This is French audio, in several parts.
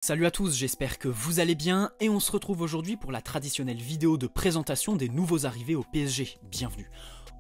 Salut à tous, j'espère que vous allez bien et on se retrouve aujourd'hui pour la traditionnelle vidéo de présentation des nouveaux arrivés au PSG. Bienvenue.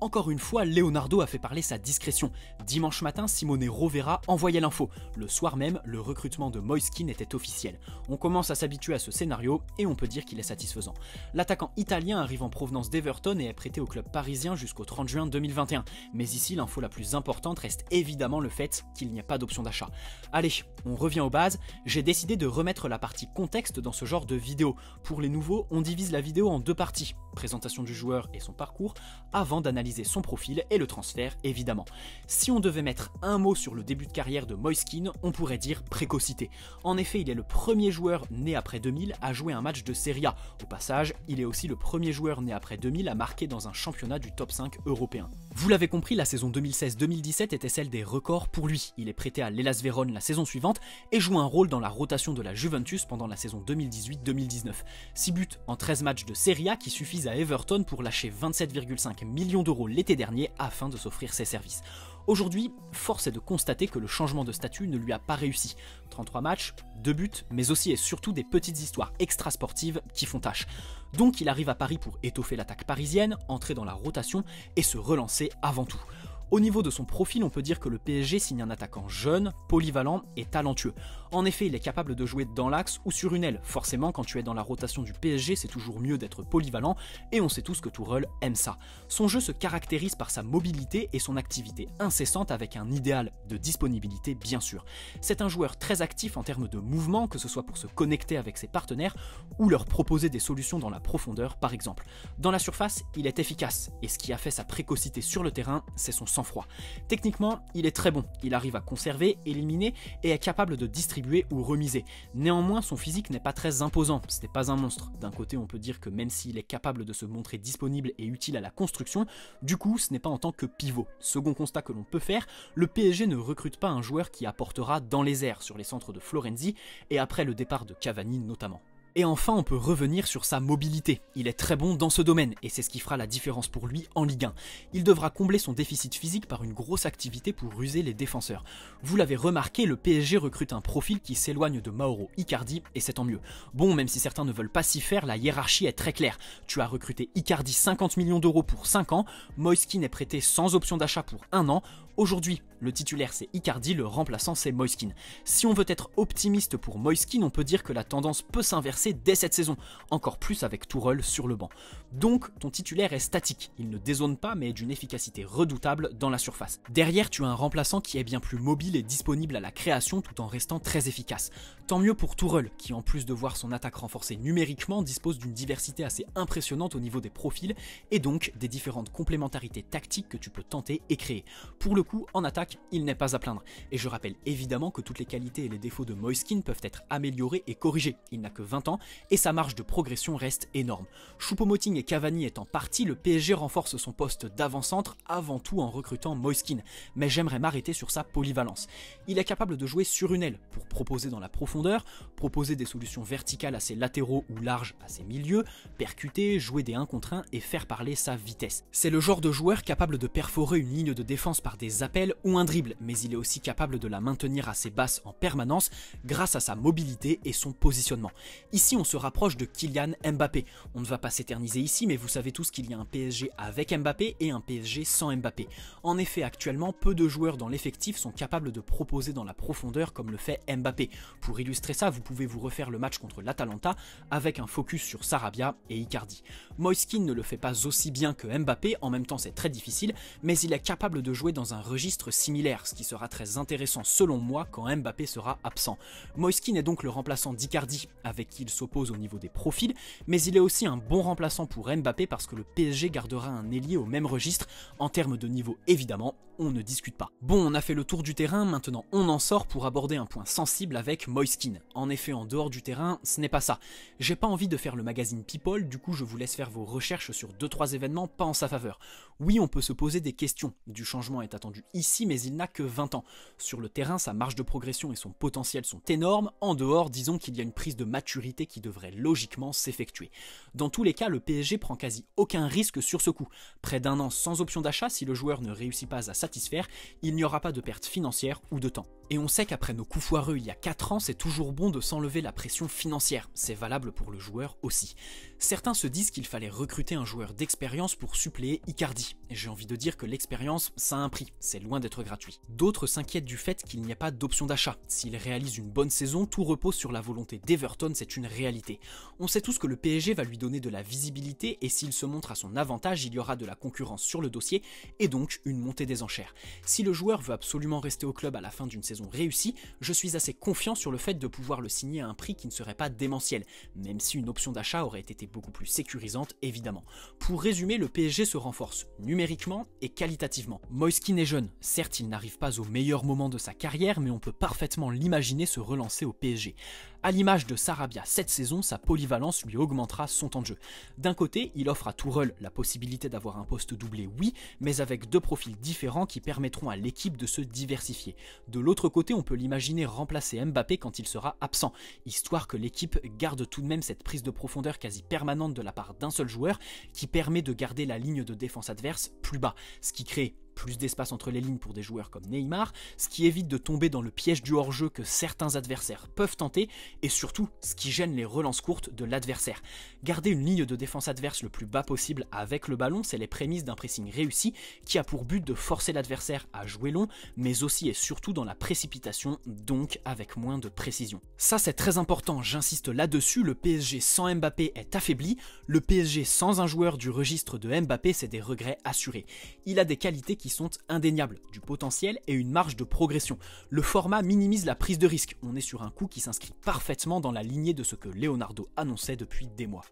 Encore une fois, Leonardo a fait parler sa discrétion. Dimanche matin, Simone Rovera envoyait l'info. Le soir même, le recrutement de Moise Kean était officiel. On commence à s'habituer à ce scénario et on peut dire qu'il est satisfaisant. L'attaquant italien arrive en provenance d'Everton et est prêté au club parisien jusqu'au 30 juin 2021. Mais ici, l'info la plus importante reste évidemment le fait qu'il n'y a pas d'option d'achat. Allez, on revient aux bases. J'ai décidé de remettre la partie contexte dans ce genre de vidéo. Pour les nouveaux, on divise la vidéo en deux parties. Présentation du joueur et son parcours, avant d'analyser son profil et le transfert évidemment. Si on devait mettre un mot sur le début de carrière de Moise Kean, on pourrait dire précocité. En effet, il est le premier joueur né après 2000 à jouer un match de Serie A. Au passage, il est aussi le premier joueur né après 2000 à marquer dans un championnat du top 5 européen. Vous l'avez compris, la saison 2016-2017 était celle des records pour lui. Il est prêté à l'Hellas Vérone la saison suivante et joue un rôle dans la rotation de la Juventus pendant la saison 2018-2019. 6 buts en 13 matchs de Serie A qui suffisent à Everton pour lâcher 27,5 millions d'euros l'été dernier afin de s'offrir ses services. Aujourd'hui, force est de constater que le changement de statut ne lui a pas réussi. 33 matchs, 2 buts, mais aussi et surtout des petites histoires extra-sportives qui font tâche. Donc il arrive à Paris pour étoffer l'attaque parisienne, entrer dans la rotation et se relancer avant tout. Au niveau de son profil, on peut dire que le PSG signe un attaquant jeune, polyvalent et talentueux. En effet, il est capable de jouer dans l'axe ou sur une aile. Forcément, quand tu es dans la rotation du PSG, c'est toujours mieux d'être polyvalent et on sait tous que Tourelle aime ça. Son jeu se caractérise par sa mobilité et son activité incessante avec un idéal de disponibilité bien sûr. C'est un joueur très actif en termes de mouvement, que ce soit pour se connecter avec ses partenaires ou leur proposer des solutions dans la profondeur par exemple. Dans la surface, il est efficace et ce qui a fait sa précocité sur le terrain, c'est son sang-froid. Techniquement, il est très bon, il arrive à conserver, éliminer et est capable de distribuer ou remiser. Néanmoins, son physique n'est pas très imposant, ce n'est pas un monstre. D'un côté, on peut dire que même s'il est capable de se montrer disponible et utile à la construction, du coup, ce n'est pas en tant que pivot. Second constat que l'on peut faire, le PSG ne recrute pas un joueur qui apportera dans les airs sur les centres de Florenzi et après le départ de Cavani notamment. Et enfin, on peut revenir sur sa mobilité. Il est très bon dans ce domaine et c'est ce qui fera la différence pour lui en Ligue 1. Il devra combler son déficit physique par une grosse activité pour ruser les défenseurs. Vous l'avez remarqué, le PSG recrute un profil qui s'éloigne de Mauro Icardi et c'est tant mieux. Bon, même si certains ne veulent pas s'y faire, la hiérarchie est très claire. Tu as recruté Icardi 50 millions d'euros pour 5 ans, Moise Kean est prêté sans option d'achat pour 1 an. Aujourd'hui, le titulaire c'est Icardi, le remplaçant c'est Moise Kean. Si on veut être optimiste pour Moise Kean, on peut dire que la tendance peut s'inverser dès cette saison, encore plus avec Tourelle sur le banc. Donc ton titulaire est statique, il ne dézone pas mais est d'une efficacité redoutable dans la surface. Derrière tu as un remplaçant qui est bien plus mobile et disponible à la création tout en restant très efficace. Tant mieux pour Tourelle qui en plus de voir son attaque renforcée numériquement dispose d'une diversité assez impressionnante au niveau des profils et donc des différentes complémentarités tactiques que tu peux tenter et créer. Pour le coup, en attaque, il n'est pas à plaindre. Et je rappelle évidemment que toutes les qualités et les défauts de Moise Kean peuvent être améliorés et corrigés. Il n'a que 20 ans et sa marge de progression reste énorme. Choupo-Moting et Cavani étant partis, le PSG renforce son poste d'avant-centre avant tout en recrutant Moise Kean. Mais j'aimerais m'arrêter sur sa polyvalence. Il est capable de jouer sur une aile pour proposer dans la profondeur, proposer des solutions verticales à ses latéraux ou larges à ses milieux, percuter, jouer des 1 contre 1 et faire parler sa vitesse. C'est le genre de joueur capable de perforer une ligne de défense par des appels ou un dribble, mais il est aussi capable de la maintenir assez basse en permanence grâce à sa mobilité et son positionnement. Ici on se rapproche de Kylian Mbappé. On ne va pas s'éterniser ici, mais vous savez tous qu'il y a un PSG avec Mbappé et un PSG sans Mbappé. En effet, actuellement, peu de joueurs dans l'effectif sont capables de proposer dans la profondeur comme le fait Mbappé. Pour illustrer ça, vous pouvez vous refaire le match contre l'Atalanta avec un focus sur Sarabia et Icardi. Moise Kean ne le fait pas aussi bien que Mbappé, en même temps c'est très difficile, mais il est capable de jouer dans un registre similaire, ce qui sera très intéressant selon moi quand Mbappé sera absent. Moise Kean est donc le remplaçant d'Icardi avec qui il s'oppose au niveau des profils, mais il est aussi un bon remplaçant pour Mbappé parce que le PSG gardera un ailier au même registre. En termes de niveau évidemment, on ne discute pas. Bon, on a fait le tour du terrain, maintenant on en sort pour aborder un point sensible avec Moise Kean. En effet, en dehors du terrain, ce n'est pas ça. J'ai pas envie de faire le magazine People, du coup je vous laisse faire vos recherches sur 2-3 événements pas en sa faveur. Oui, on peut se poser des questions, du changement est attendu ici, mais il n'a que 20 ans. Sur le terrain, sa marge de progression et son potentiel sont énormes, en dehors, disons qu'il y a une prise de maturité qui devrait logiquement s'effectuer. Dans tous les cas, le PSG prend quasi aucun risque sur ce coup. Près d'1 an sans option d'achat si le joueur ne réussit pas à satisfaire satisfaire, il n'y aura pas de perte financière ou de temps. Et on sait qu'après nos coups foireux il y a 4 ans, c'est toujours bon de s'enlever la pression financière, c'est valable pour le joueur aussi. Certains se disent qu'il fallait recruter un joueur d'expérience pour suppléer Icardi, et j'ai envie de dire que l'expérience, ça a un prix, c'est loin d'être gratuit. D'autres s'inquiètent du fait qu'il n'y a pas d'option d'achat. S'il réalise une bonne saison, tout repose sur la volonté d'Everton, c'est une réalité. On sait tous que le PSG va lui donner de la visibilité, et s'il se montre à son avantage, il y aura de la concurrence sur le dossier, et donc une montée des enchères. Si le joueur veut absolument rester au club à la fin d'une saison réussie, je suis assez confiant sur le fait de pouvoir le signer à un prix qui ne serait pas démentiel, même si une option d'achat aurait été beaucoup plus sécurisante évidemment. Pour résumer, le PSG se renforce numériquement et qualitativement. Moise Kean est jeune, certes il n'arrive pas au meilleur moment de sa carrière, mais on peut parfaitement l'imaginer se relancer au PSG. À l'image de Sarabia cette saison, sa polyvalence lui augmentera son temps de jeu. D'un côté, il offre à Tourelle la possibilité d'avoir un poste doublé, oui, mais avec 2 profils différents qui permettront à l'équipe de se diversifier. De l'autre côté, on peut l'imaginer remplacer Mbappé quand il sera absent, histoire que l'équipe garde tout de même cette prise de profondeur quasi permanente de la part d'un seul joueur qui permet de garder la ligne de défense adverse plus bas, ce qui crée plus d'espace entre les lignes pour des joueurs comme Neymar, ce qui évite de tomber dans le piège du hors-jeu que certains adversaires peuvent tenter, et surtout ce qui gêne les relances courtes de l'adversaire. Garder une ligne de défense adverse le plus bas possible avec le ballon, c'est les prémices d'un pressing réussi qui a pour but de forcer l'adversaire à jouer long, mais aussi et surtout dans la précipitation, donc avec moins de précision. Ça c'est très important, j'insiste là-dessus, le PSG sans Mbappé est affaibli, le PSG sans un joueur du registre de Mbappé c'est des regrets assurés. Il a des qualités qui sont indéniables, du potentiel et une marge de progression. Le format minimise la prise de risque, on est sur un coup qui s'inscrit parfaitement dans la lignée de ce que Leonardo annonçait depuis des mois.